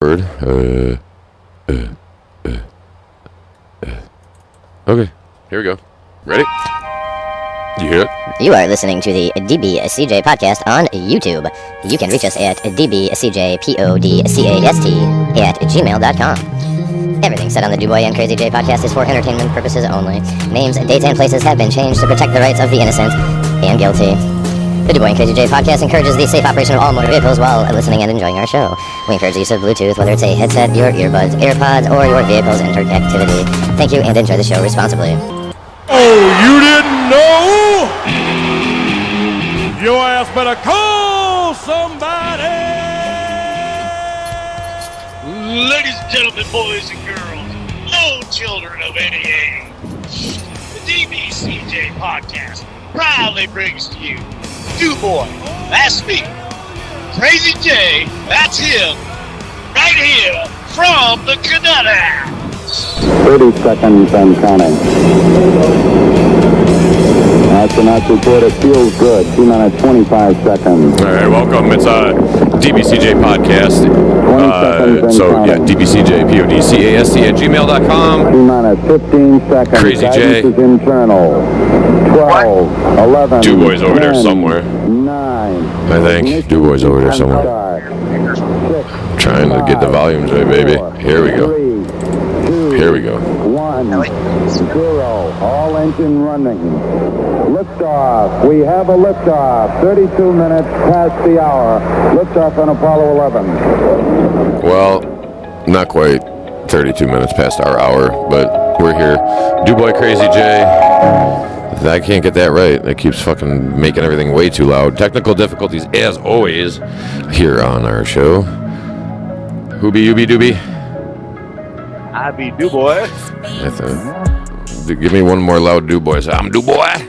Okay, here we go. Ready? You hear it? You are listening to the DBCJ podcast on YouTube. You can reach us at dbcjPODCAST@gmail.com. Everything said on the DuBoy and Crazy J podcast is for entertainment purposes only. Names, dates, and places have been changed to protect the rights of the innocent and guilty. The DuBoy and Crazy J podcast encourages the safe operation of all motor vehicles while listening and enjoying our show. We encourage the use of Bluetooth, whether it's a headset, your earbuds, AirPods, or your vehicle's interactivity. Thank you and enjoy the show responsibly. Oh, you didn't know? Your ass better call somebody! Ladies and gentlemen, boys and girls, no children of any age, the DBCJ podcast proudly brings to you DuBoy, that's me, Crazy J, that's him, right here from the Knuthouse. 30 seconds and counting. Astronauts report it feels good. 2 minutes, 25 seconds. All right, welcome. It's DBCJ podcast. dbcjPODCAST@gmail.com. 2 minutes, 15 seconds. Crazy J. Guidance is internal. 12, 11, DuBoy's over 10, there somewhere. 9. I think DuBoy's over there somewhere. 6, Trying to get the volumes right, baby. Here we go. 3, 2, Here we go. 1, 0. All engine running. Liftoff. We have a liftoff. 32 minutes past the hour. Liftoff on Apollo 11. Well, not quite 32 minutes past our hour, but we're here. DuBoy Crazy J. I can't get that right. It keeps fucking making everything way too loud. Technical difficulties, as always, here on our show. Who be you be doobie? I be DuBoy. Give me one more loud DuBoy. I'm DuBoy.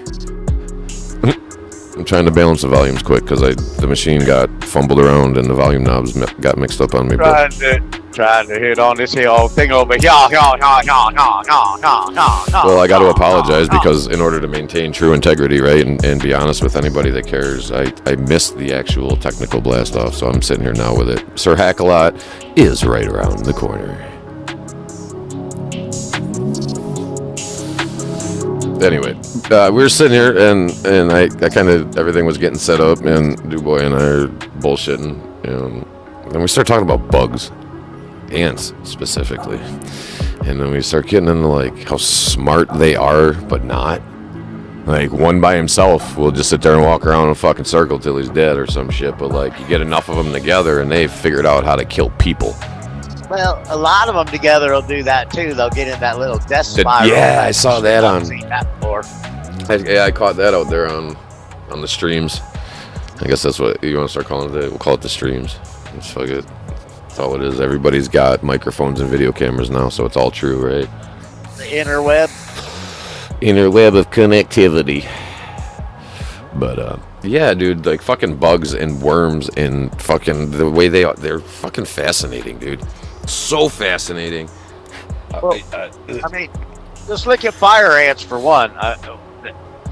I'm trying to balance the volumes quick because the machine got fumbled around and the volume knobs got mixed up on me. Trying to hit on this here thing over here. Well, I got to apologize because in order to maintain true integrity, right, and be honest with anybody that cares, I missed the actual technical blast off, so I'm sitting here now with it. Sir Hack-A-Lot is right around the corner. Anyway, we were sitting here and I kind of, everything was getting set up and DuBoy and I are bullshitting and we start talking about bugs, ants specifically, and then we start getting into like how smart they are but not. Like one by himself will just sit there and walk around in a fucking circle till he's dead or some shit, but like you get enough of them together and they've figured out how to kill people. Well, a lot of them together will do that too. They'll get in that little death spiral. Yeah, I saw that on. I've seen that before. I caught that out there on the streams. I guess that's what you want to start calling it. We'll call it the streams. It's fuck it. That's all it is. Everybody's got microphones and video cameras now, so it's all true, right? The interweb. Interweb of connectivity. But yeah, dude, like fucking bugs and worms and fucking the way they're fucking fascinating, dude. So fascinating. Well, I mean, just look at fire ants for one.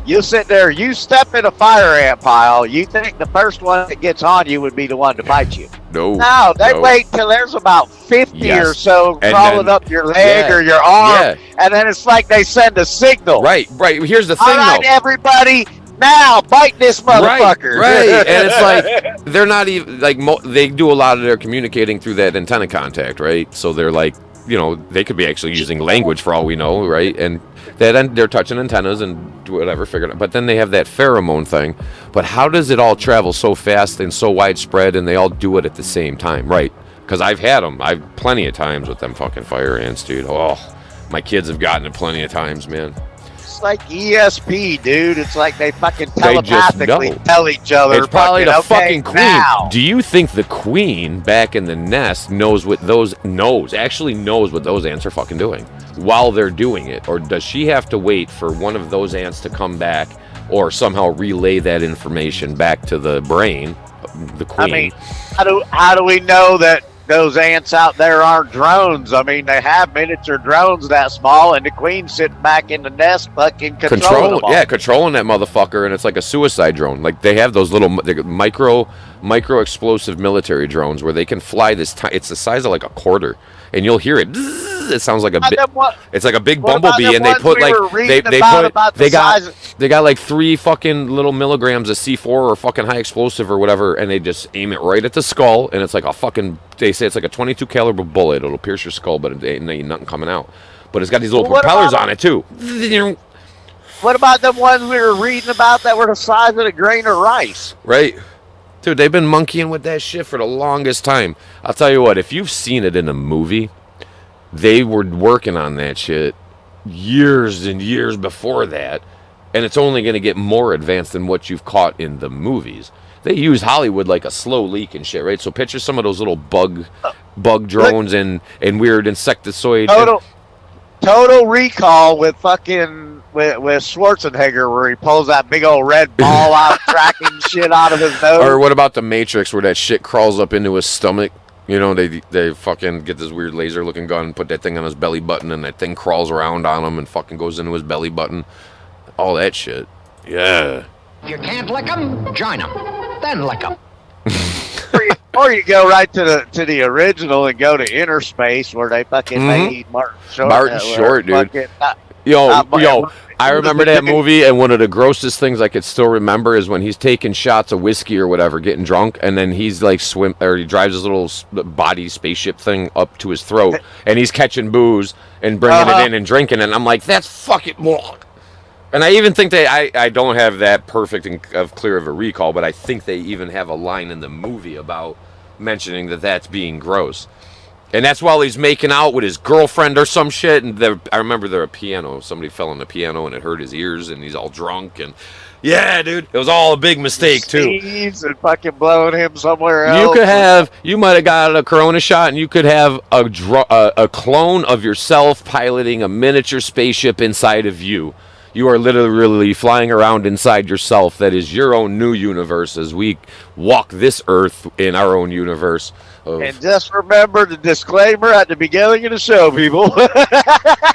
You sit there, you step in a fire ant pile, you think the first one that gets on you would be the one to bite you. No, they wait till there's about 50 or so crawling up your leg or your arm, and then it's like they send a signal. Right. Here's the thing, all right, everybody, now bite this motherfucker. Right. And it's like they're not even like they do a lot of their communicating through that antenna contact, right? So they're like, you know, they could be actually using language for all we know, right? And they're touching antennas and do whatever, figured out. But then they have that pheromone thing. But how does it all travel so fast and so widespread, and they all do it at the same time, right? Because I've had them. I've plenty of times with them fucking fire ants, dude. Oh, my kids have gotten it plenty of times, man. It's like ESP, dude. It's like they fucking telepathically tell each other. It's probably the fucking queen. Now. Do you think the queen back in the nest knows what those ants are fucking doing while they're doing it? Or does she have to wait for one of those ants to come back or somehow relay that information back to the brain, the queen? I mean, how do we know that those ants out there aren't drones. I mean, they have miniature drones that small, and the queen's sitting back in the nest fucking controlling them all. Yeah, controlling that motherfucker, and it's like a suicide drone. Like, they have those little micro explosive military drones where they can fly this. It's the size of like a quarter, and you'll hear it. It sounds like it's like a big bumblebee, and they put like they got like 3 fucking little milligrams of C4 or fucking high explosive or whatever, and they just aim it right at the skull, and it's like a fucking. They say it's like a 22 caliber bullet. It'll pierce your skull, but it ain't nothing coming out. But it's got these little propellers on it too. What about them ones we were reading about that were the size of a grain of rice? Right. Dude, they've been monkeying with that shit for the longest time. I'll tell you what, if you've seen it in a movie, they were working on that shit years and years before that, and it's only going to get more advanced than what you've caught in the movies. They use Hollywood like a slow leak and shit, right? So picture some of those little bug drones and weird insecticide. Total Recall with fucking with Schwarzenegger, where he pulls that big old red ball out, tracking shit out of his nose. Or what about the Matrix, where that shit crawls up into his stomach? You know, they fucking get this weird laser looking gun and put that thing on his belly button, and that thing crawls around on him and fucking goes into his belly button. All that shit. Yeah. You can't lick 'em? Join 'em. Then lick 'em. Or you go right to the original and go to Inner Space, where they fucking made Martin Short. Martin Short, dude. I remember that movie, and one of the grossest things I could still remember is when he's taking shots of whiskey or whatever, getting drunk, and then he's like he drives his little body spaceship thing up to his throat, and he's catching booze and bringing it in and drinking it. And I'm like, that's fucking wrong. And I even think I don't have that perfect and clear of a recall, but I think they even have a line in the movie about mentioning that that's being gross. And that's while he's making out with his girlfriend or some shit. And I remember there a piano. Somebody fell on the piano and it hurt his ears, and he's all drunk. And yeah, dude, it was all a big mistake too. And fucking blowing him somewhere else. You might have got a Corona shot, and you could have a clone of yourself piloting a miniature spaceship inside of you. You are literally flying around inside yourself. That is your own new universe as we walk this earth in our own universe. And just remember the disclaimer at the beginning of the show, people.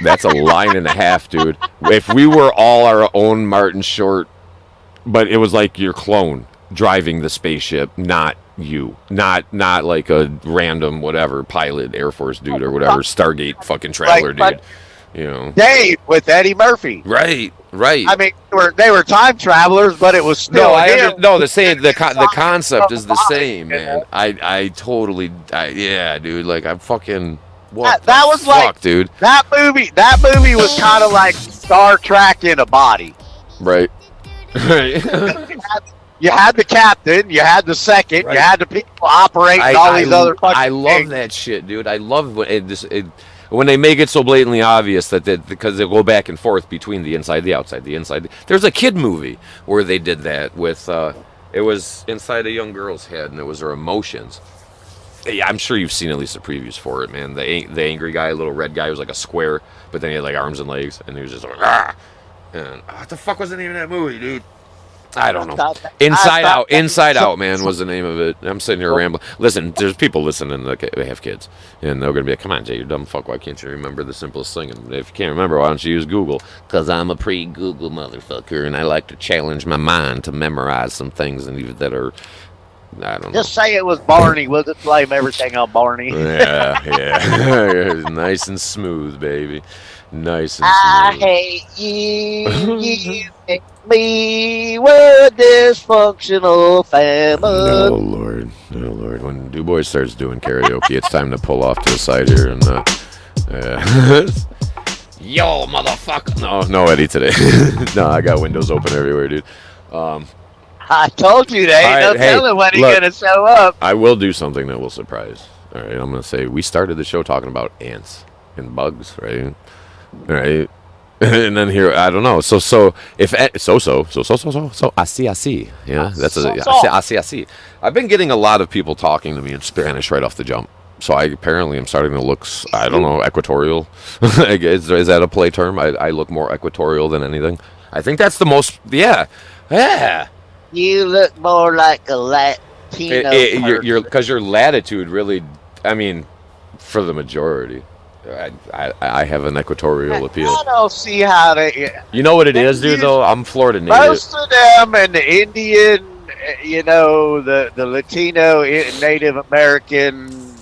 That's a line and a half, dude. If we were all our own Martin Short, but it was like your clone driving the spaceship, not you. Not like a random whatever pilot, Air Force dude or whatever, Stargate fucking traveler dude. You know, Dave with Eddie Murphy. Right. I mean, they were time travelers, but it was still the concept is the same, man. I totally, dude. Like, I'm fucking. What that was fuck, like, dude. That movie was kind of like Star Trek in a body. Right. You had the captain, you had the second, you had the people operating all these other fucking I love things. that shit, dude. I love when they make it so blatantly obvious because they go back and forth between the inside, the outside, the inside. There's a kid movie where they did that with, it was inside a young girl's head, and it was her emotions. Yeah, I'm sure you've seen at least the previews for it, man. The angry guy, little red guy, was like a square, but then he had like arms and legs, and he was just like, ah! And what the fuck was the name of that movie, dude? I don't know. Inside Out, man, was the name of it. I'm sitting here rambling. Listen, there's people listening that they have kids, and they're going to be like, come on, Jay, you're dumb fuck. Why can't you remember the simplest thing? And if you can't remember, why don't you use Google? Because I'm a pre-Google motherfucker, and I like to challenge my mind to memorize some things that are, I don't know. Just say it was Barney. We'll just blame everything on Barney. Yeah. Nice and smooth, baby. Nice and smooth. I hate you. You make me we're a dysfunctional family. Oh Lord. When DuBois starts doing karaoke, it's time to pull off to the side here and yo, motherfucker. No, Eddie today. No, I got windows open everywhere, dude. I told you they ain't no telling when he's gonna show up. I will do something that will surprise. All right, I'm gonna say we started the show talking about ants and bugs, right? Right, and then here I don't know. So I see. Yeah, that's I see. I've been getting a lot of people talking to me in Spanish right off the jump. So I apparently am starting to look, I don't know, equatorial. Is that a play term? I look more equatorial than anything. I think that's the most. Yeah. You look more like a Latino. Because your latitude really. I mean, for the majority, I have an equatorial appeal. I don't see how they. You know what it is, dude? Though I'm Florida native. Most of them and the Indian, you know, the Latino, Native American,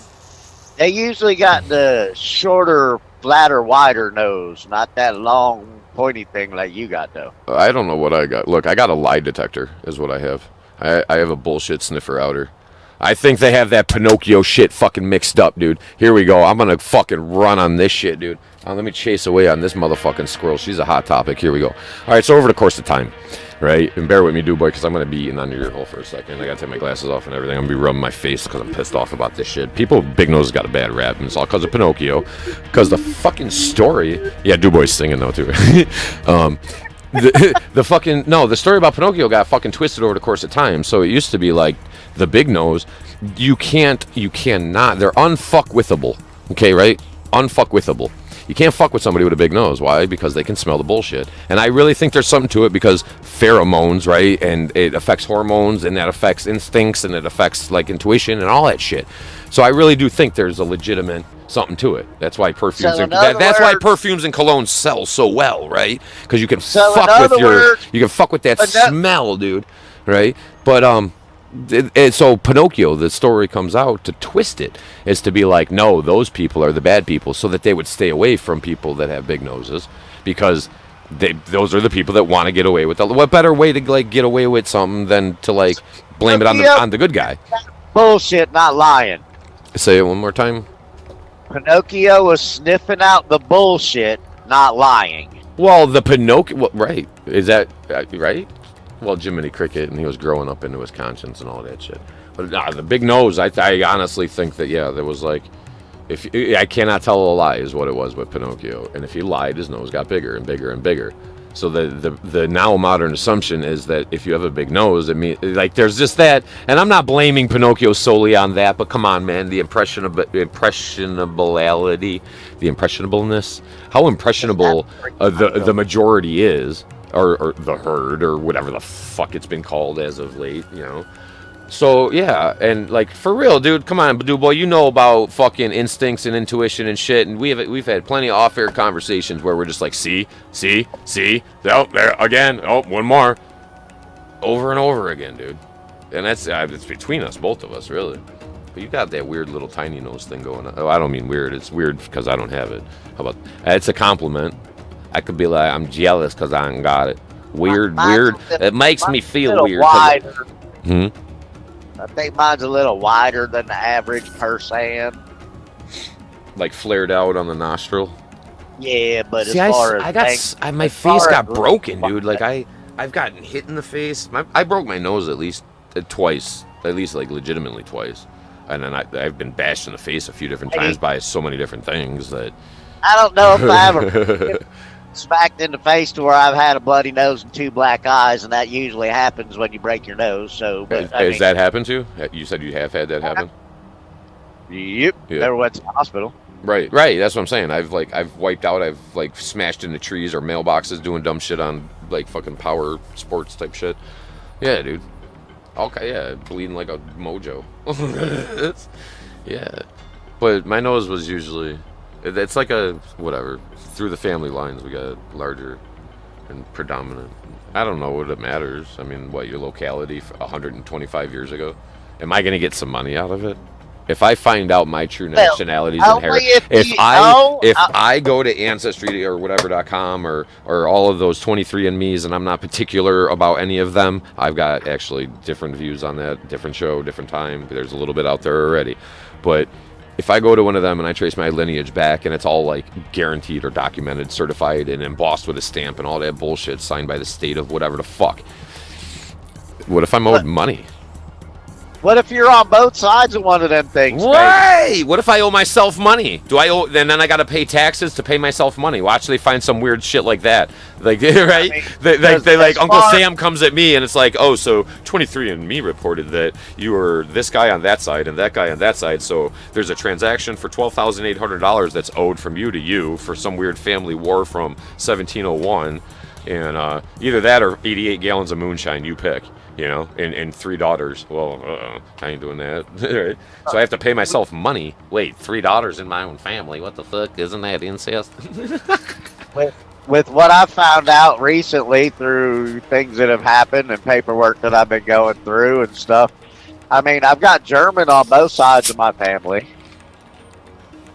they usually got the shorter, flatter, wider nose, not that long, pointy thing like you got, though. I don't know what I got. Look, I got a lie detector, is what I have. I have a bullshit sniffer outer. I think they have that Pinocchio shit fucking mixed up, dude. Here we go. I'm gonna fucking run on this shit, dude. Let me chase away on this motherfucking squirrel. She's a hot topic. Here we go. All right, so over the course of time, right? And bear with me, dude boy, because I'm gonna be eating under your hole for a second. I gotta take my glasses off and everything. I'm gonna be rubbing my face because I'm pissed off about this shit. People, big nose got a bad rap, and it's all because of Pinocchio. Because the fucking story. Yeah, Dubois singing though too. The story about Pinocchio got fucking twisted over the course of time. So it used to be like the big nose, you cannot, they're unfuckwithable. Okay, right? Unfuckwithable. You can't fuck with somebody with a big nose. Why? Because they can smell the bullshit. And I really think there's something to it because pheromones, right? And it affects hormones, and that affects instincts, and it affects like intuition and all that shit. So I really do think there's a legitimate something to it. That's why perfumes that's why perfumes and colognes sell so well, right? Because you can fuck with that smell, dude, right? But so Pinocchio, the story comes out to twist it, is to be like, no, those people are the bad people, so that they would stay away from people that have big noses, because those are the people that want to get away with it. What better way to like get away with something than to like blame it on the good guy? Bullshit, not lying. Say it one more time. Pinocchio was sniffing out the bullshit, not lying. Well, the Pinocchio, right? Is that right? Well, Jiminy Cricket, and he was growing up into his conscience and all that shit. But the big nose, I honestly think that, yeah, there was like, I cannot tell a lie is what it was with Pinocchio. And if he lied, his nose got bigger and bigger and bigger. So the now modern assumption is that if you have a big nose, it means like there's just that. And I'm not blaming Pinocchio solely on that, but come on, man, the impressionability, the impressionableness, how impressionable the majority is, or the herd, or whatever the fuck it's been called as of late, you know. So yeah, and like for real, dude, come on, dude boy, you know about fucking instincts and intuition and shit, and we've had plenty of off-air conversations where we're just like, see, oh, there again, oh, one more, over and over again, dude, and that's it's between us, both of us, really. But you got that weird little tiny nose thing going on. Oh, I don't mean weird. It's weird because I don't have it. How about? It's a compliment. I could be like, I'm jealous because I ain't got it. Weird. It makes me feel weird. Wider. I think mine's a little wider than the average person. Like flared out on the nostril. Yeah, but see, my face got broken, dude. Like I've gotten hit in the face. I broke my nose at least twice, at least like legitimately twice, and then I've been bashed in the face a few different times by so many different things that I don't know if I ever smacked in the face to where I've had a bloody nose and two black eyes, and that usually happens when you break your nose. So, but, has that happened to you? You said you have had that happen. Yep. Yeah. Never went to the hospital. Right. That's what I'm saying. I've wiped out. I've like smashed into trees or mailboxes doing dumb shit on like fucking power sports type shit. Yeah, dude. Okay, yeah, bleeding like a mojo. Yeah, but my nose was usually. It's like a whatever. Through the family lines, we got larger and predominant. I don't know what it matters. I mean, what, your locality 125 years ago? Am I going to get some money out of it? If I find out my true nationalities and heritage, if I go to Ancestry or whatever.com or all of those 23andMe's, and I'm not particular about any of them, I've got actually different views on that, different show, different time. There's a little bit out there already. But if I go to one of them and I trace my lineage back and it's all like guaranteed or documented, certified, and embossed with a stamp and all that bullshit signed by the state of whatever the fuck, what if I'm owed money? What if you're on both sides of one of them things? Right. What if I owe myself money? Do I owe? Then I got to pay taxes to pay myself money. Watch, they find some weird shit like that. Like right? I mean, they like Uncle Sam comes at me and it's like, oh, so 23andMe reported that you were this guy on that side and that guy on that side. So there's a transaction for $12,800 that's owed from you to you for some weird family war from 1701, and either that or 88 gallons of moonshine. You pick. you know, and 3 daughters. Well, I ain't doing that. Right? So I have to pay myself money. Wait, 3 daughters in my own family? What the fuck? Isn't that incest? With what I found out recently through things that have happened and paperwork that I've been going through and stuff, I mean, I've got German on both sides of my family.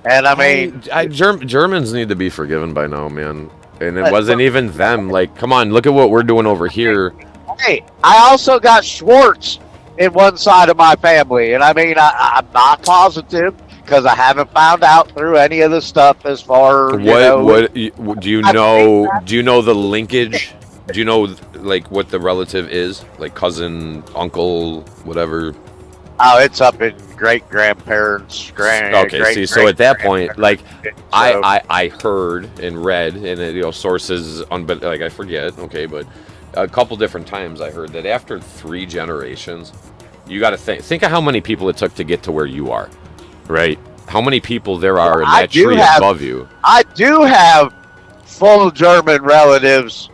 And I mean, Germans need to be forgiven by now, man. And it wasn't even them. Like, come on, look at what we're doing over here. Hey, I also got Schwartz in one side of my family. And I mean, I'm not positive because I haven't found out through any of the stuff as far. Do you know the linkage? Do you know like what the relative is? Like cousin, uncle, whatever. Oh, it's up in great grandparents. So at that point, like I heard and read and sources like I forget. Okay, but a couple different times I heard that after 3 generations, you got to think of how many people it took to get to where you are, right? How many people there are in that tree above you? I do have full German relatives.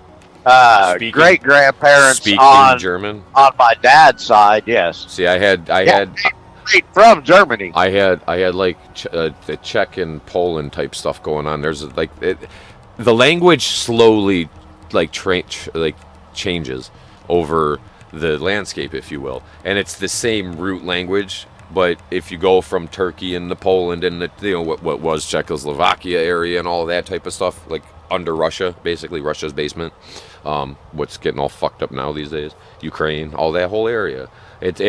Great grandparents on German on my dad's side. Yes. See, I had from Germany. I had like the Czech and Poland type stuff going on. There's like the language slowly like changes over the landscape, if you will, and it's the same root language. But if you go from Turkey into Poland and what was Czechoslovakia area and all that type of stuff, like under Russia, basically Russia's basement, what's getting all fucked up now these days, Ukraine, all that whole area, it's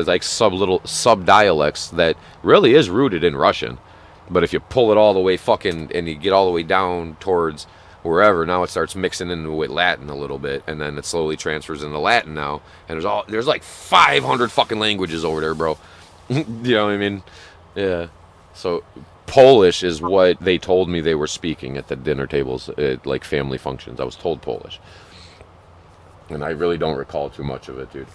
like sub dialects that really is rooted in Russian. But if you pull it all the way and you get all the way down towards wherever, now it starts mixing into with Latin a little bit, and then it slowly transfers into Latin now, and there's like 500 fucking languages over there, bro. You know what I mean? Yeah. So Polish is what they told me they were speaking at the dinner tables at like family functions. I was told Polish. And I really don't recall too much of it, dude.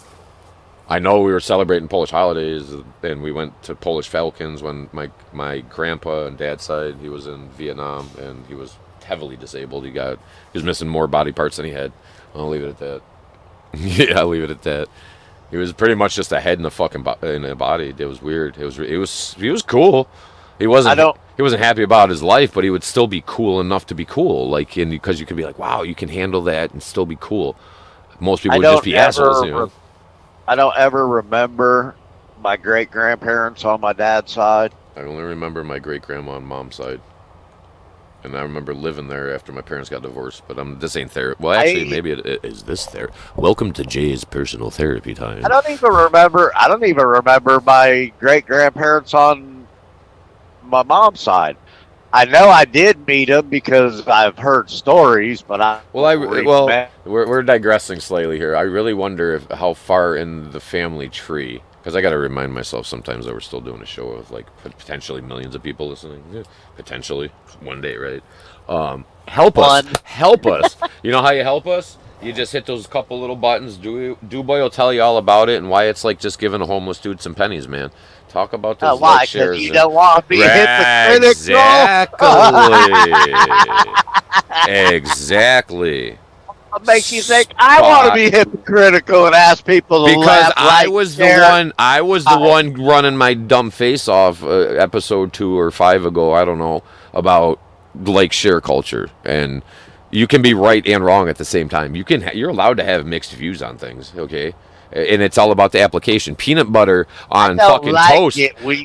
I know we were celebrating Polish holidays, and we went to Polish Falcons when my grandpa and dad's side, he was in Vietnam, and he was heavily disabled. He was missing more body parts than he had. I'll leave it at that. Yeah, I'll leave it at that. He was pretty much just a head and a fucking in a body. It was weird. He was cool. He wasn't happy about his life, but he would still be cool enough to be cool. Like, because you could be like, wow, you can handle that and still be cool. Most people would just be assholes. I don't ever remember my great grandparents on my dad's side. I only remember my great grandma on mom's side. And I remember living there after my parents got divorced, but this ain't therapy. Well, actually, maybe it is this therapy. Welcome to Jay's personal therapy time. I don't even remember my great grandparents on my mom's side. I know I did meet them because I've heard stories, but we're digressing slightly here. I really wonder how far in the family tree. Because I got to remind myself sometimes that we're still doing a show with like potentially millions of people listening. Yeah, potentially one day, right? Help us. You know how you help us? You just hit those couple little buttons. Dewboy will tell you all about it and why it's like just giving a homeless dude some pennies, man. Talk about those like shares. Because you don't want to be hypocritical. Exactly. What makes you think I want to be hypocritical and ask people to laugh? I was the one running my dumb face off episode 2 or 5 ago, I don't know, about like share culture, and you can be right and wrong at the same time. You're allowed to have mixed views on things, okay? And it's all about the application. Peanut butter on fucking toast.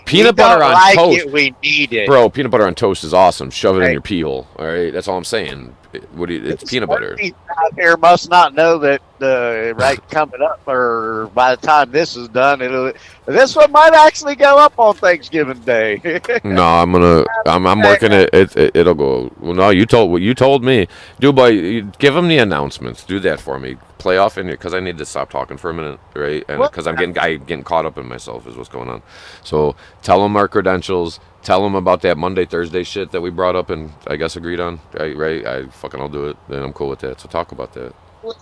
Peanut butter on toast. We need it, bro. Peanut butter on toast is awesome. Shove it in your pee hole. All right, that's all I'm saying. It's peanut butter. Out here must not know that coming up, or by the time this is done, this one might actually go up on Thanksgiving Day. No, I'm working it. It'll go. Well, no, you told me, Dewboy, give them the announcements. Do that for me. Play off in here because I need to stop talking for a minute, right? And because I'm getting caught up in myself is what's going on. So tell them our credentials. Tell them about that Monday, Thursday shit that we brought up and I guess agreed on, right? I'll do it. Then I'm cool with that. So talk about that. Well,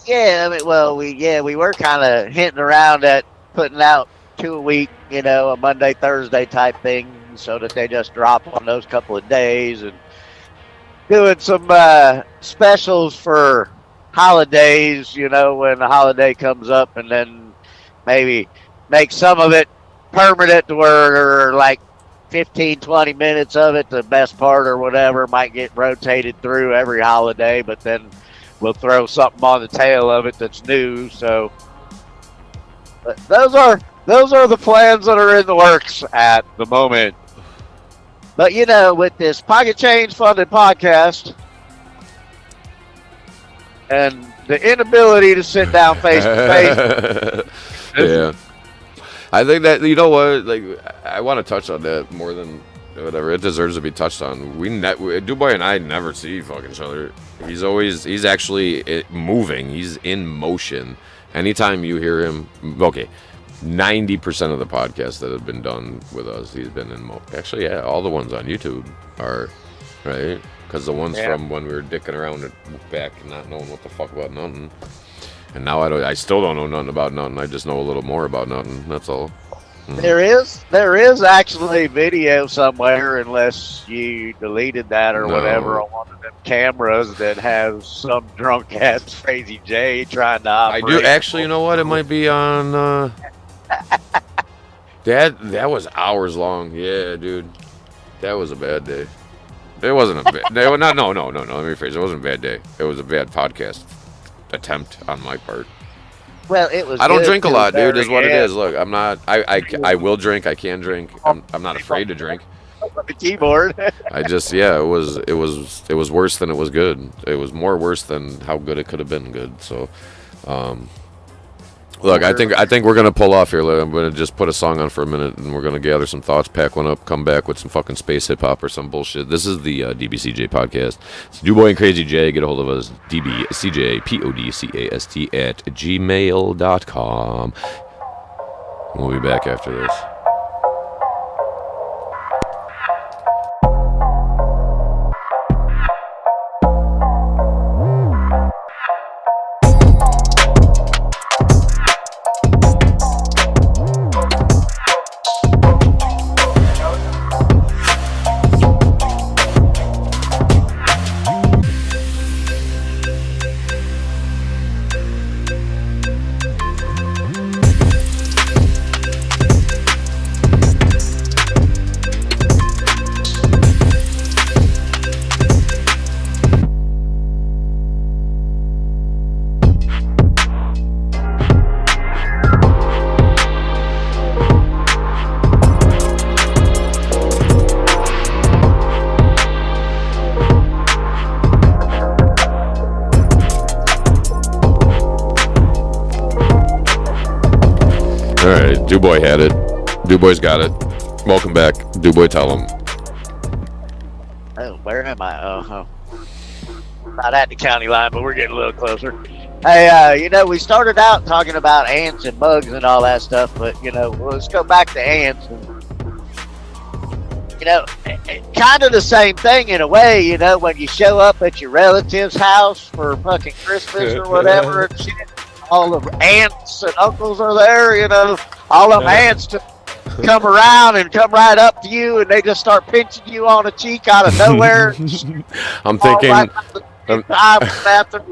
yeah, we were kind of hinting around at putting out 2 a week, a Monday, Thursday type thing, so that they just drop on those couple of days, and doing some specials for holidays, when the holiday comes up, and then maybe make some of it permanent to where like 15, 20 minutes of it, the best part or whatever, might get rotated through every holiday, but then we'll throw something on the tail of it that's new. So but those are the plans that are in the works at the moment. But you know, with this pocket change funded podcast and the inability to sit down face to face. Yeah. I think that, you know what, like, I want to touch on that more than whatever. It deserves to be touched on. DuBoy and I never see fucking each other. He's actually moving. He's in motion. Anytime you hear him, okay, 90% of the podcasts that have been done with us, he's been in motion. Actually, yeah, all the ones on YouTube are, right? Because the ones from when we were dicking around back and not knowing what the fuck about nothing. And now I still don't know nothing about nothing. I just know a little more about nothing. That's all. There is actually video somewhere, unless you deleted that or whatever, on one of them cameras that has some drunk ass Crazy J trying to operate. I do actually. You know what? It might be on. That was hours long. Yeah, dude. That was a bad day. It wasn't a bad. No. Let me rephrase. It wasn't a bad day. It was a bad podcast attempt on my part. Well, it was. I don't drink a lot, dude. Is what it is. Look, I'm not. I will drink. I can drink. I'm not afraid to drink. The keyboard. I just It was worse than it was good. It was more worse than how good it could have been good. So, look, I think we're gonna pull off here. I'm gonna just put a song on for a minute, and we're gonna gather some thoughts, pack one up, come back with some fucking space hip hop or some bullshit. This is the DBCJ podcast. It's DuBoy and Crazy J. Get a hold of us, dbcjPODCAST@gmail.com. We'll be back after this. DuBoy had it. DuBoy's got it. Welcome back. DuBoy, tell him. Oh, where am I? Oh, not at the county line, but we're getting a little closer. Hey, we started out talking about ants and bugs and all that stuff, but, let's go back to ants. And, kind of the same thing in a way, when you show up at your relative's house for fucking Christmas or whatever and shit. All the aunts and uncles are there, all them ants to come around and come right up to you, and they just start pinching you on the cheek out of nowhere. I'm thinking. Right after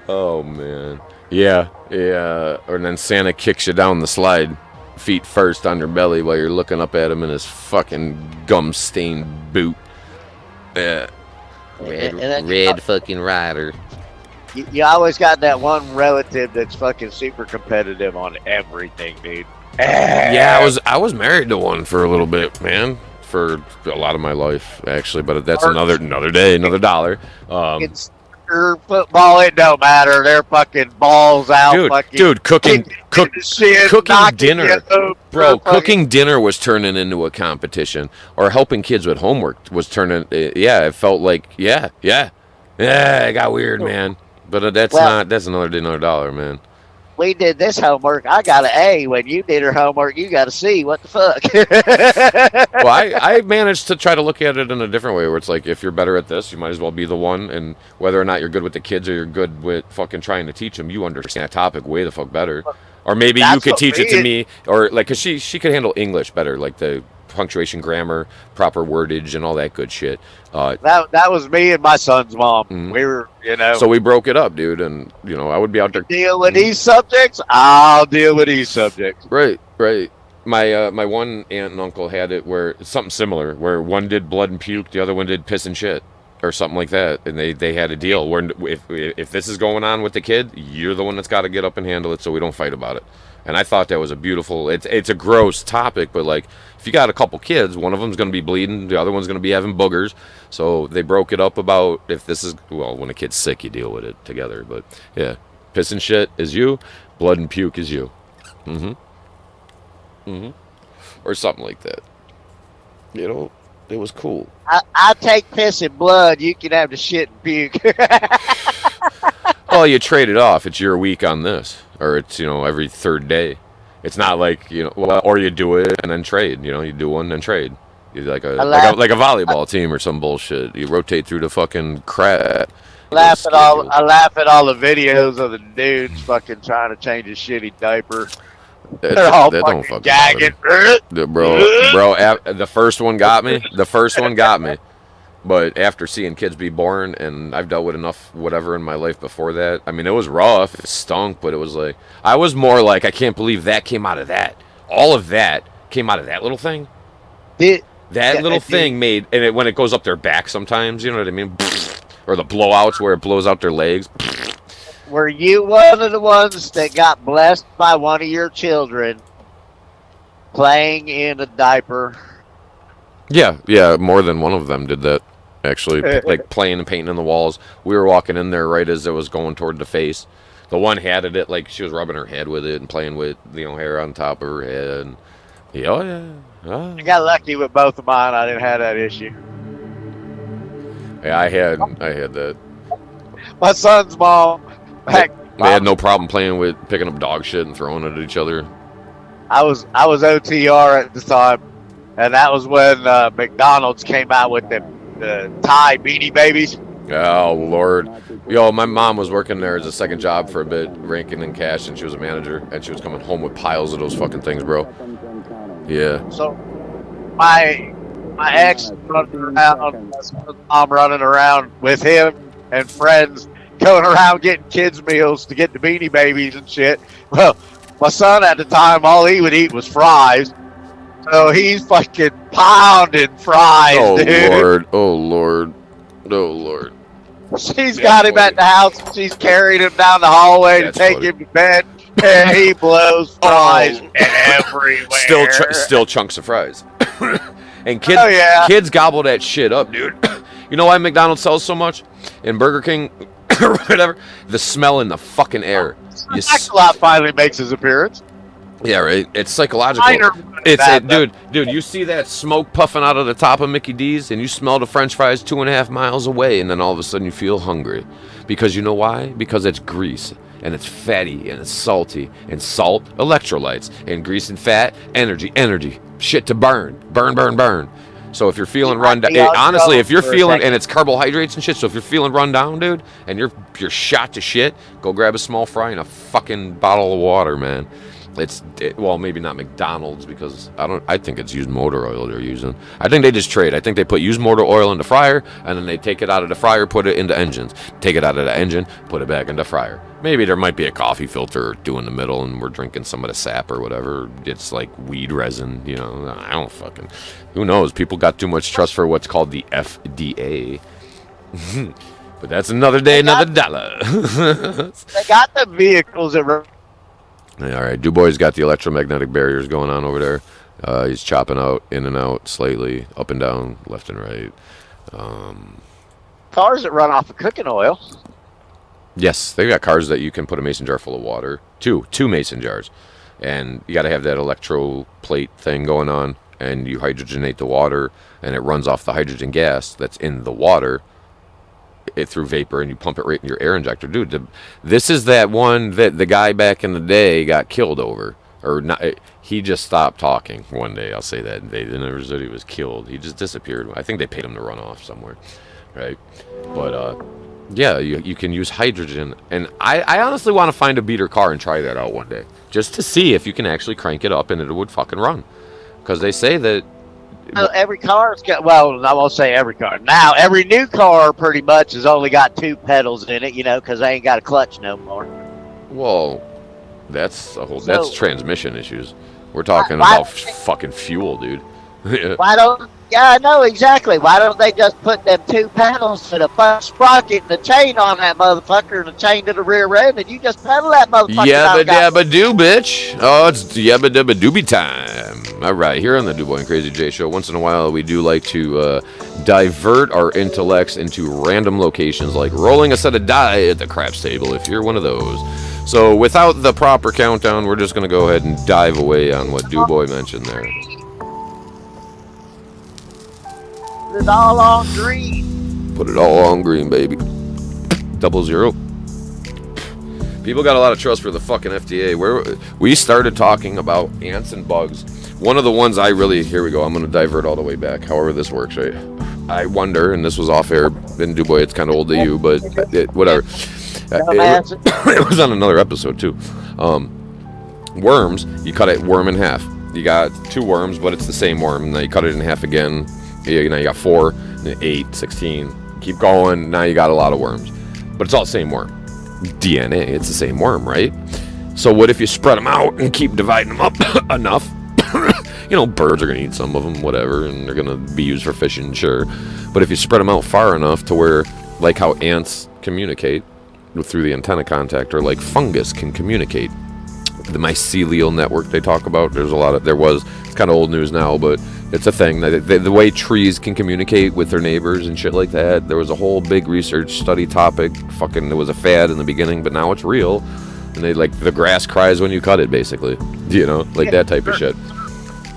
oh man, yeah. And then Santa kicks you down the slide, feet first on your belly, while you're looking up at him in his fucking gum-stained boot. Yeah, red fucking rider. You always got that one relative that's fucking super competitive on everything, dude. Yeah, I was married to one for a little bit, man. For a lot of my life, actually. But that's another day, another dollar. It's football, it don't matter. They're fucking balls out. Dude, cooking dinner, bro. Cooking dinner was turning into a competition, or helping kids with homework was turning. Yeah, it felt like yeah. It got weird, man. But that's another day, another dollar, man. We did this homework. I got an A. When you did her homework, you got a C. What the fuck? Well, I managed to try to look at it in a different way, where it's like, if you're better at this, you might as well be the one. And whether or not you're good with the kids or you're good with fucking trying to teach them, you understand that topic way the fuck better. Or maybe you could teach it to me, or like, cause she could handle English better, like the punctuation, grammar, proper wordage, and all that good shit. That was me and my son's mom. We were, So we broke it up, dude, and I would be out there. Deal with these subjects. I'll deal with these subjects. Right. My one aunt and uncle had it where it's something similar, where one did blood and puke, the other one did piss and shit, or something like that, and they had a deal where if this is going on with the kid, you're the one that's got to get up and handle it, so we don't fight about it. And I thought that was a beautiful. It's a gross topic, but like if you got a couple kids, one of them's going to be bleeding, the other one's going to be having boogers. So they broke it up about if this is when a kid's sick, you deal with it together. But yeah, piss and shit is you, blood and puke is you. Or something like that. It was cool. I take piss and blood. You can have the shit and puke. Well, you trade it off. It's your week on this, or it's every third day. It's not like or you do it and then trade. You do one and trade. You like a volleyball team or some bullshit. You rotate through the fucking crap. I laugh at all the videos of the dudes fucking trying to change his shitty diaper. They're all fucking gagging. Bro, the first one got me. But after seeing kids be born, and I've dealt with enough whatever in my life before that, I mean, it was rough. It stunk, but it was like, I was more like, I can't believe that came out of that. All of that came out of that little thing. That little thing made, and when it goes up their back sometimes, you know what I mean? Or the blowouts where it blows out their legs. Were you one of the ones that got blessed by one of your children playing in a diaper? Yeah, more than one of them did that, actually, like playing and painting in the walls. We were walking in there right as it was going toward the face. The one had it like she was rubbing her head with it and playing with, hair on top of her head. And, I got lucky with both of mine. I didn't have that issue. Yeah, I had that. My son's mom. They had no problem picking up dog shit and throwing it at each other. I was OTR at the time. And that was when McDonald's came out with the Thai Beanie Babies. Oh, Lord. Yo, my mom was working there as a second job for a bit, ranking in cash, and she was a manager, and she was coming home with piles of those fucking things, bro. Yeah. So, my ex running around, mom running around with him and friends, going around getting kids' meals to get the Beanie Babies and shit. Well, my son at the time, all he would eat was fries. So he's fucking pounding fries, dude. Oh, Lord. She's got him at the house. She's carried him down the hallway to take him to bed. And he blows fries everywhere. Still chunks of fries. And kids gobble that shit up, dude. You know why McDonald's sells so much? And Burger King or whatever? The smell in the fucking air. Axolot finally makes his appearance. Yeah, right. It's psychological. Dude, you see that smoke puffing out of the top of Mickey D's, and you smell the French fries 2.5 miles away, and then all of a sudden you feel hungry. Because you know why? Because it's grease, and it's fatty, and it's salty, and salt, electrolytes, and grease and fat, energy, shit to burn. So if you're feeling run down, honestly, if you're feeling, and it's carbohydrates and shit, so if you're feeling run down, dude, and you're shot to shit, go grab a small fry and a fucking bottle of water, man. Well, maybe not McDonald's because I think it's used motor oil they're using. I think they just trade. I think they put used motor oil in the fryer, and then they take it out of the fryer, put it into engines. Take it out of the engine, put it back in the fryer. Maybe there might be a coffee filter or two in the middle, and we're drinking some of the sap or whatever. It's like weed resin, I don't fucking... Who knows? People got too much trust for what's called the FDA. But that's another day, another dollar. They got the vehicles that... Yeah, all right, DuBois got the electromagnetic barriers going on over there. He's chopping out, in and out, slightly, up and down, left and right. Cars that run off of cooking oil. Yes, they got cars that you can put a mason jar full of water. Two mason jars. And you got to have that electroplate thing going on, and you hydrogenate the water, and it runs off the hydrogen gas that's in the water through vapor, and you pump it right in your air injector. Dude, this is that one that the guy back in the day got killed over. Or not, he just stopped talking one day, I'll say that. They never said he was killed. He just disappeared. I think they paid him to run off somewhere, right? But, yeah, you can use hydrogen. And I honestly want to find a beater car and try that out one day. Just to see if you can actually crank it up and it would fucking run. Because they say that Every car's got, well, I won't say every car. Now, every new car pretty much has only got 2 pedals in it, because they ain't got a clutch no more. Well, that's transmission issues. We're talking Why- about fucking fuel, dude. Why don't? Yeah, I know exactly. Why don't they just put them 2 pedals to the front sprocket and the chain on that motherfucker and the chain to the rear end, and you just pedal that motherfucker? Yabba dabba doo, bitch. Oh, it's yabba dabba doobie time. All right, here on the DuBoy and Crazy J show, once in a while we do like to divert our intellects into random locations, like rolling a set of die at the craps table, if you're one of those. So without the proper countdown, we're just going to go ahead and dive away on what DuBoy mentioned there. It's all on green. Put it all on green, baby. 00. People got a lot of trust for the fucking FDA. Where we started talking about ants and bugs. One of the ones I really, here we go, I'm going to divert all the way back, however this works, right? I wonder, and this was off air, and DuBoy, it's kind of old to you, but whatever. It was on another episode, too. Worms, you cut it worm in half. You got 2 worms, but it's the same worm, and then you cut it in half again. Now you got 4, 8, 16. Keep going. Now you got a lot of worms. But it's all the same worm. DNA, it's the same worm, right? So what if you spread them out and keep dividing them up enough? Birds are going to eat some of them, whatever, and they're going to be used for fishing, sure. But if you spread them out far enough to where, like how ants communicate through the antenna contact, or like fungus can communicate. The mycelial network they talk about, it's kind of old news now, but it's a thing. The way trees can communicate with their neighbors and shit like that. There was a whole big research study topic. Fucking, it was a fad in the beginning, but now it's real. And they, like, the grass cries when you cut it, basically. That type of shit.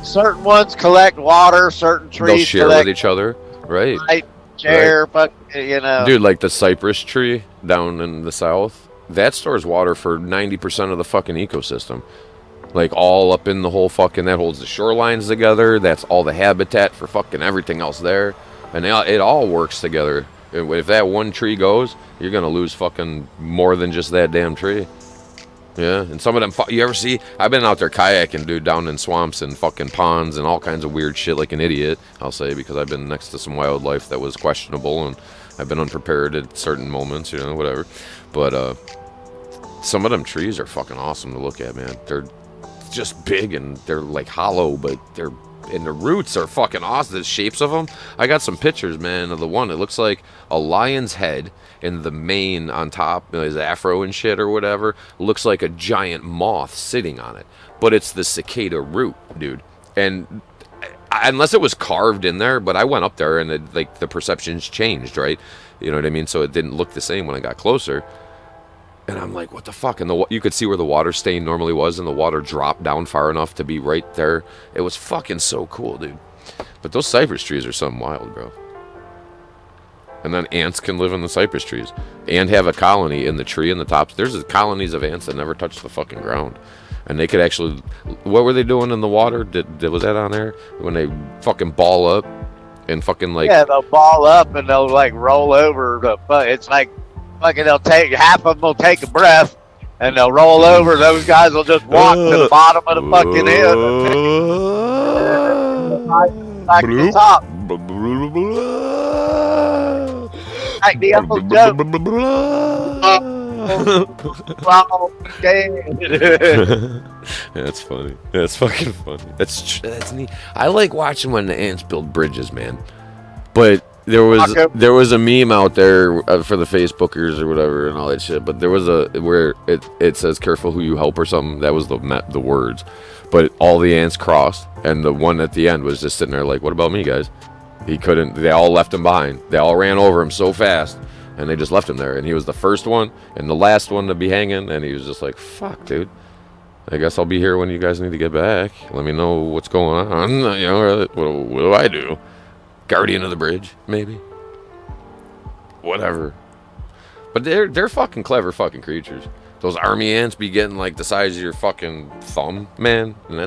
Certain ones collect water, certain trees they'll share with each other, right? Share, right. Dude, like the cypress tree down in the south, that stores water for 90% of the fucking ecosystem. Like, all up in the whole fucking, that holds the shorelines together. That's all the habitat for fucking everything else there. And it all works together. If that one tree goes, you're going to lose fucking more than just that damn tree. Yeah, and some of them, you ever see, I've been out there kayaking, dude, down in swamps and fucking ponds and all kinds of weird shit like an idiot, I'll say, because I've been next to some wildlife that was questionable, and I've been unprepared at certain moments, whatever. But some of them trees are fucking awesome to look at, man. They're just big and they're like hollow, but and the roots are fucking awesome. The shapes of them, I got some pictures, man, of the one. It looks like a lion's head, and the mane on top, his afro and shit or whatever, looks like a giant moth sitting on it. But it's the cicada root, dude. And unless it was carved in there, but I went up there and the perceptions changed, right? You know what I mean? So it didn't look the same when I got closer. And I'm like, what the fuck? And you could see where the water stain normally was, and the water dropped down far enough to be right there. It was fucking so cool, dude. But those cypress trees are something wild, bro. And then ants can live in the cypress trees and have a colony in the tree in the tops. There's colonies of ants that never touch the fucking ground. And they could actually, what were they doing in the water? Was that on there? When they fucking ball up and fucking like... Yeah, they'll ball up and they'll like roll over. It's like fucking half of them will take a breath and they'll roll over. Those guys will just walk to the bottom of the fucking hill. Back to the top. Like the Uncle Joe. That's funny. That's fucking funny. That's neat. I like watching when the ants build bridges, man. But there was a meme out there for the Facebookers or whatever and all that shit. But there was where it says "careful who you help" or something. That was the words. But all the ants crossed, and the one at the end was just sitting there like, "What about me, guys?" He couldn't. They all left him behind. They all ran over him so fast, and they just left him there. And he was the first one and the last one to be hanging. And he was just like, "Fuck, dude. I guess I'll be here when you guys need to get back. Let me know what's going on. What do I do? Guardian of the bridge, maybe. Whatever." But they're fucking clever fucking creatures. Those army ants be getting like the size of your fucking thumb, man. And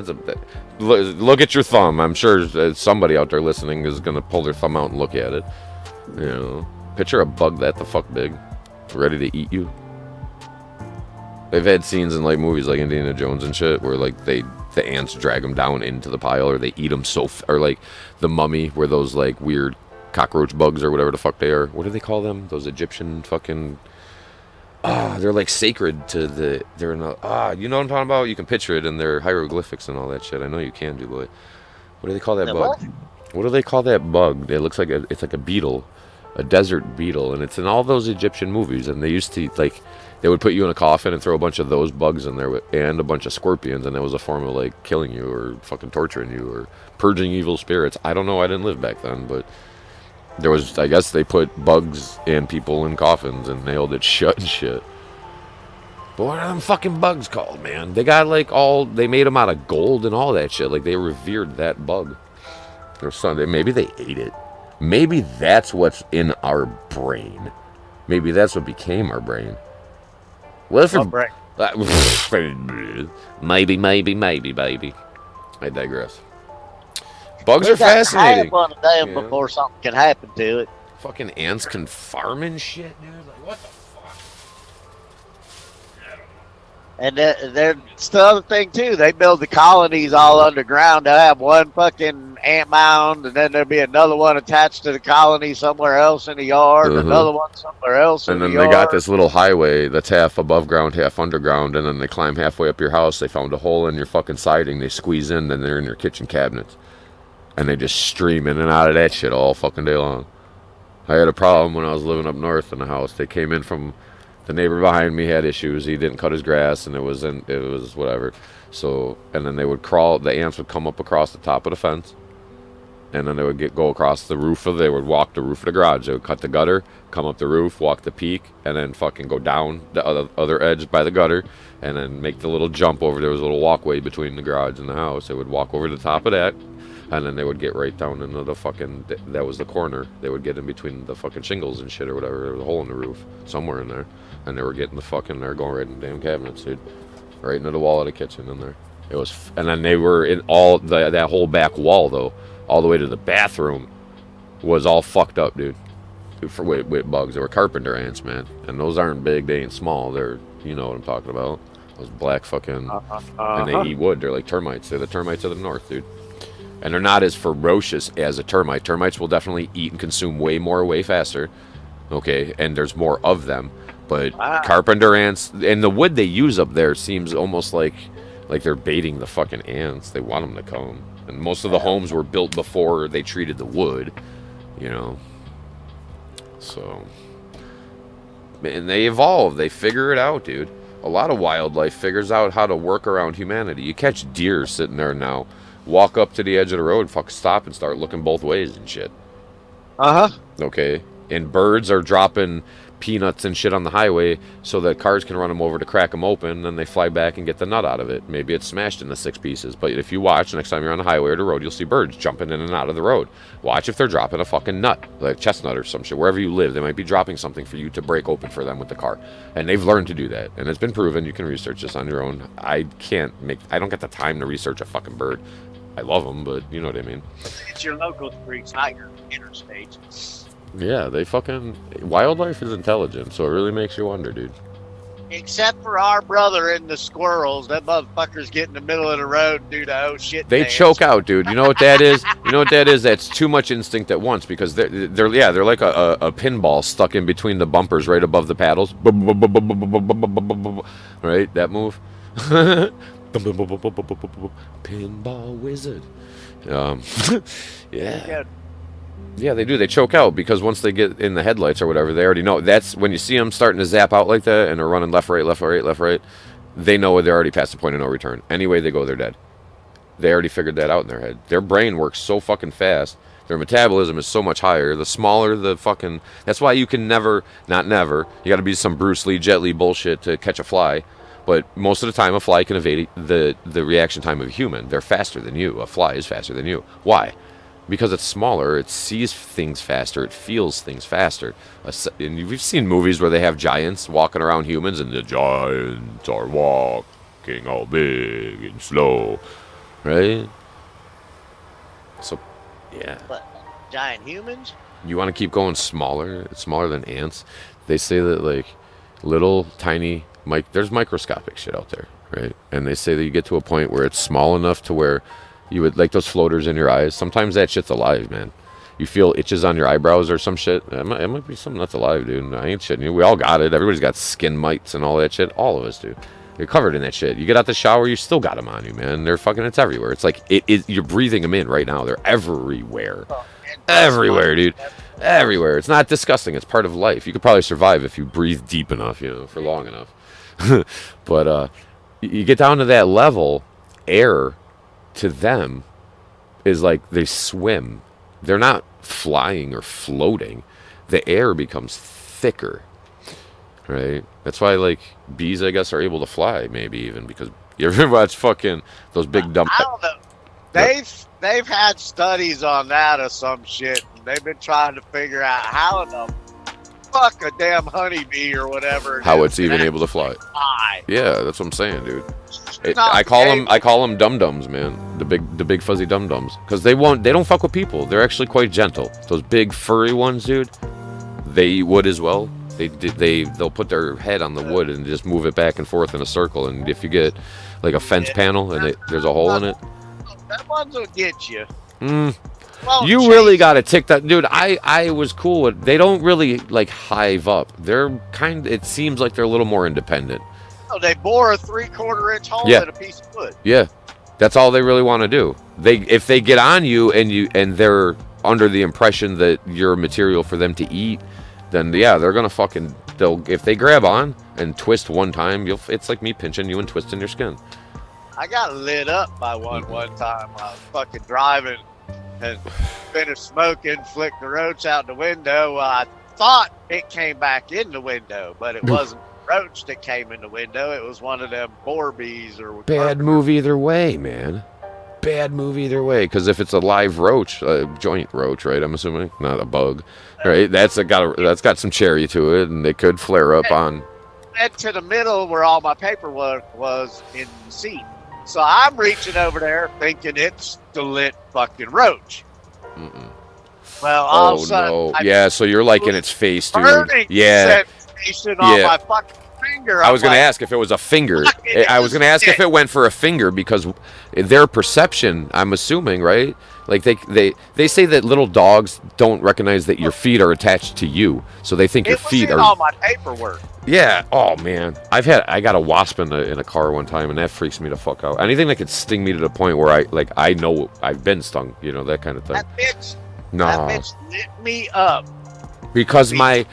look at your thumb. I'm sure somebody out there listening is gonna pull their thumb out and look at it. Picture a bug that the fuck big, ready to eat you. They've had scenes in like movies like Indiana Jones and shit where like they the ants drag them down into the pile, or they eat them or like the mummy, where those like weird cockroach bugs or whatever the fuck they are. What do they call them? Those Egyptian fucking... they're like sacred to the... They're in a... you know what I'm talking about? You can picture it in their hieroglyphics and all that shit. I know you can do, but... What do they call that bug? What do they call that bug? It looks like it's like a beetle. A desert beetle. And it's in all those Egyptian movies. And they used to, like... They would put you in a coffin and throw a bunch of those bugs in there and a bunch of scorpions, and that was a form of, like, killing you or fucking torturing you or purging evil spirits. I don't know. I didn't live back then, but... There was, I guess they put bugs and people in coffins and nailed it shut and shit. But what are them fucking bugs called, man? They got like they made them out of gold and all that shit. Like they revered that bug. Or something. Maybe they ate it. Maybe that's what's in our brain. Maybe that's what became our brain. What if maybe, baby. I digress. Bugs are fascinating. One a day before something can happen to it. Fucking ants can farm and shit, dude. Like, what the fuck? And it's the other thing, too. They build the colonies all underground. They'll have one fucking ant mound, and then there'll be another one attached to the colony somewhere else in the yard, another one somewhere else in the yard. And then they got this little highway that's half above ground, half underground, and then they climb halfway up your house. They found a hole in your fucking siding. They squeeze in, then they're in your kitchen cabinets. And they just stream in and out of that shit all fucking day long. I had a problem when I was living up north in the house. They came in from the neighbor behind me had issues. He didn't cut his grass, and it was whatever. So, and then they would crawl. The ants would come up across the top of the fence, and then they would go across the roof they would walk the roof of the garage. They would cut the gutter, come up the roof, walk the peak, and then fucking go down the other edge by the gutter, and then make the little jump over. There was a little walkway between the garage and the house. They would walk over the top of that. And then they would get right down into the fucking... That was the corner. They would get in between the fucking shingles and shit or whatever. There was a hole in the roof somewhere in there. And they were getting the fucking... They're going right in the damn cabinets, dude. Right into the wall of the kitchen in there. It was... And then they were in all... That whole back wall, though, all the way to the bathroom, was all fucked up, dude. With bugs. They were carpenter ants, man. And those aren't big. They ain't small. They're... You know what I'm talking about. Those black fucking... And they eat wood. They're like termites. They're the termites of the north, dude. And they're not as ferocious as a termite. Termites will definitely eat and consume way faster. Okay, and there's more of them. But carpenter ants, and the wood they use up there seems almost like they're baiting the fucking ants. They want them to come. And most of the homes were built before they treated the wood, you know. So, and they evolve. They figure it out, dude. A lot of wildlife figures out how to work around humanity. You catch deer sitting there now. Walk up to the edge of the road, fucking stop and start looking both ways and shit. Okay. And birds are dropping peanuts and shit on the highway so that cars can run them over to crack them open, and then they fly back and get the nut out of it. Maybe it's smashed into 6 pieces, but if you watch, next time you're on the highway or the road, you'll see birds jumping in and out of the road. Watch if they're dropping a fucking nut, like chestnut or some shit. Wherever you live, they might be dropping something for you to break open for them with the car. And they've learned to do that, and it's been proven. You can research this on your own. I don't get the time to research a fucking bird. I love them, but you know what I mean. It's your local streets, not your interstate. Yeah, wildlife is intelligent, so it really makes you wonder, dude. Except for our brother and the squirrels. That motherfuckers get in the middle of the road and do the oh shit They dance. choke out, dude. You know what that is? You know what that is? That's too much instinct at once, because they're like a pinball stuck in between the bumpers right above the paddles. Right? That move? Pinball wizard. Yeah. Yeah, they do. They choke out because once they get in the headlights or whatever, they already know. That's when you see them starting to zap out like that and they're running left, right. They know they're already past the point of no return. Anyway they go, they're dead. They already figured that out in their head. Their brain works so fucking fast. Their metabolism is so much higher. The smaller the fucking... That's why you can never... Not never. You got to be some Bruce Lee, Jet Li bullshit to catch a fly. But most of the time, a fly can evade the reaction time of a human. They're faster than you. A fly is faster than you. Why? Because it's smaller, it sees things faster, it feels things faster. And we've seen movies where they have giants walking around humans, and the giants are walking all big and slow, right? So, yeah. What, giant humans? You want to keep going smaller? It's smaller than ants. They say that, like, little, tiny... there's microscopic shit out there. right? And they say that you get to a point where it's small enough to where you would like those floaters in your eyes. Sometimes that shit's alive, man. You feel itches on your eyebrows or some shit. It might be something that's alive, dude. I ain't shitting you. We all got it. Everybody's got skin mites and all that shit. All of us do. You're covered in that shit. You get out the shower, you still got them on you, man. They're fucking, it's everywhere. It's like, you're breathing them in right now. They're everywhere. Everywhere, dude. Everywhere. It's not disgusting. It's part of life. You could probably survive if you breathe deep enough, for long enough. But you get down to that level, air to them is like they swim. They're not flying or floating. The air becomes thicker, right? That's why, like, bees, I guess, are able to fly, maybe even, because you ever watch fucking those big dumb... I don't know. They've had studies on that or some shit, and they've been trying to figure out how in the fuck a damn honeybee or whatever how it's even able to fly. Yeah, that's what I'm saying, dude. I call them dum-dums, man. The big fuzzy dum-dums, because they don't fuck with people. They're actually quite gentle. Those big furry ones, dude, they eat wood as well. They'll put their head on the wood and just move it back and forth in a circle. And if you get like a fence panel and there's a hole in it, that one's will get you. You really got to tick that, dude. I was cool with. They don't really like hive up. They're it seems like they're a little more independent. No, they bore a 3/4 inch hole in a piece of wood. Yeah, that's all they really want to do. If they get on you and they're under the impression that you're material for them to eat, then yeah, they're gonna if they grab on and twist one time, it's like me pinching you and twisting your skin. I got lit up by one time. I was fucking driving and finished smoking, flicked the roach out the window. I thought it came back in the window, but it wasn't the roach that came in the window. It was one of them boar bees or bad move either way, man. Bad move either way, because if it's a live roach, a joint roach, right? I'm assuming, not a bug, right? That's got some cherry to it, and they could flare up on. Head to the middle where all my paperwork was in the seat, so I'm reaching over there thinking it's the lit fucking roach. Well, all of a sudden, yeah. So you're like in its face, dude. Yeah. Sensation on my fucking finger. I was going to ask if it was a finger. I was going to ask if it went for a finger, because their perception, I'm assuming, right? Like they say that little dogs don't recognize that your feet are attached to you, so they think your feet are. All my paperwork. Yeah. Oh man, I got a wasp in a car one time, and that freaks me the fuck out. Anything that could sting me to the point where I know I've been stung, that kind of thing. That bitch lit me up. Because my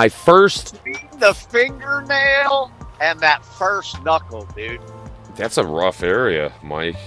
first. The fingernail and that first knuckle, dude. That's a rough area, Mike.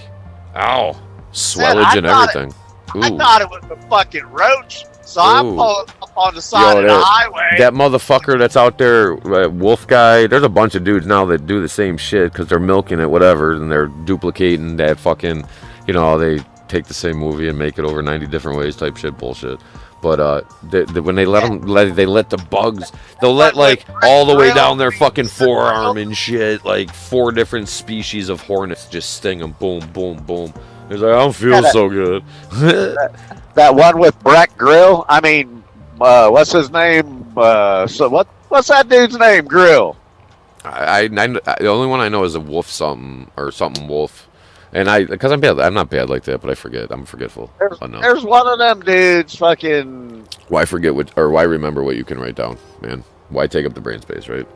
Ow. Swellage and everything. I thought it was a fucking roach, so I'm pulling up on the side of the highway. That motherfucker that's out there, wolf guy, there's a bunch of dudes now that do the same shit because they're milking it, whatever, and they're duplicating that fucking, they take the same movie and make it over 90 different ways type shit bullshit. But when they let the bugs, they'll let like all the way down their fucking forearm and shit, like 4 different species of hornets just sting them, boom, boom, boom. He's like, I don't feel so good. that one with Breck Grill. I mean, what's his name? What's that dude's name? Grill. The only one I know is a wolf something or something wolf. And because I'm bad, I'm not bad like that, but I forget. I'm forgetful. There's one of them dudes fucking. Why forget why remember what you can write down, man? Why take up the brain space, right?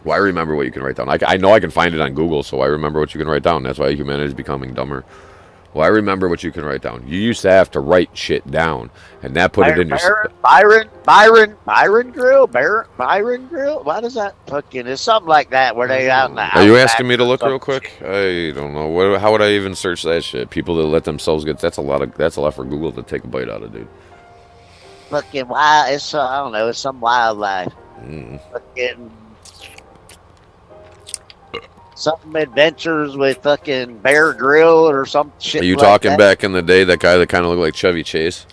Why remember what you can write down? I know I can find it on Google, so I remember what you can write down. That's why humanity is becoming dumber. Why remember what you can write down? You used to have to write shit down, and that put it in your... Byron Grill? Byron Grill? What is that fucking... It's something like that where they out in the... Are you asking me to look real quick? I don't know. How would I even search that shit? People that let themselves get... That's a lot for Google to take a bite out of, dude. Fucking wild... It's, I don't know. It's some wildlife. Fucking... Some adventures with fucking Bear Grill or some shit. Are you like talking that? Back in the day, that guy that kind of looked like Chevy Chase?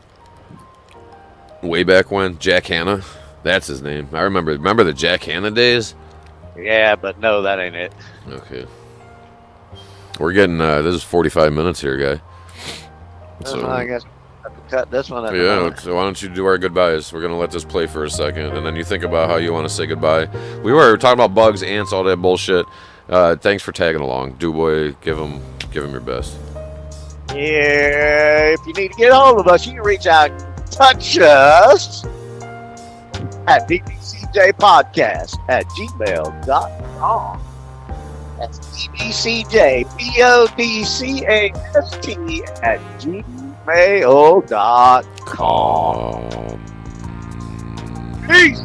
Way back when? Jack Hanna? That's his name. I remember the Jack Hanna days? Yeah, but no, that ain't it. Okay. We're getting, this is 45 minutes here, guy. So I guess I have to cut this one up. Yeah, so why don't you do our goodbyes? We're going to let this play for a second, and then you think about how you want to say goodbye. We were talking about bugs, ants, all that bullshit. Thanks for tagging along, Dewboy. Give him your best. Yeah, if you need to get a hold of us, you can reach out, touch us at dbcjPODCAST-dewboy&crazyJ-from. That's dbcjPODCAST-dewboy&crazyJ-from. Peace.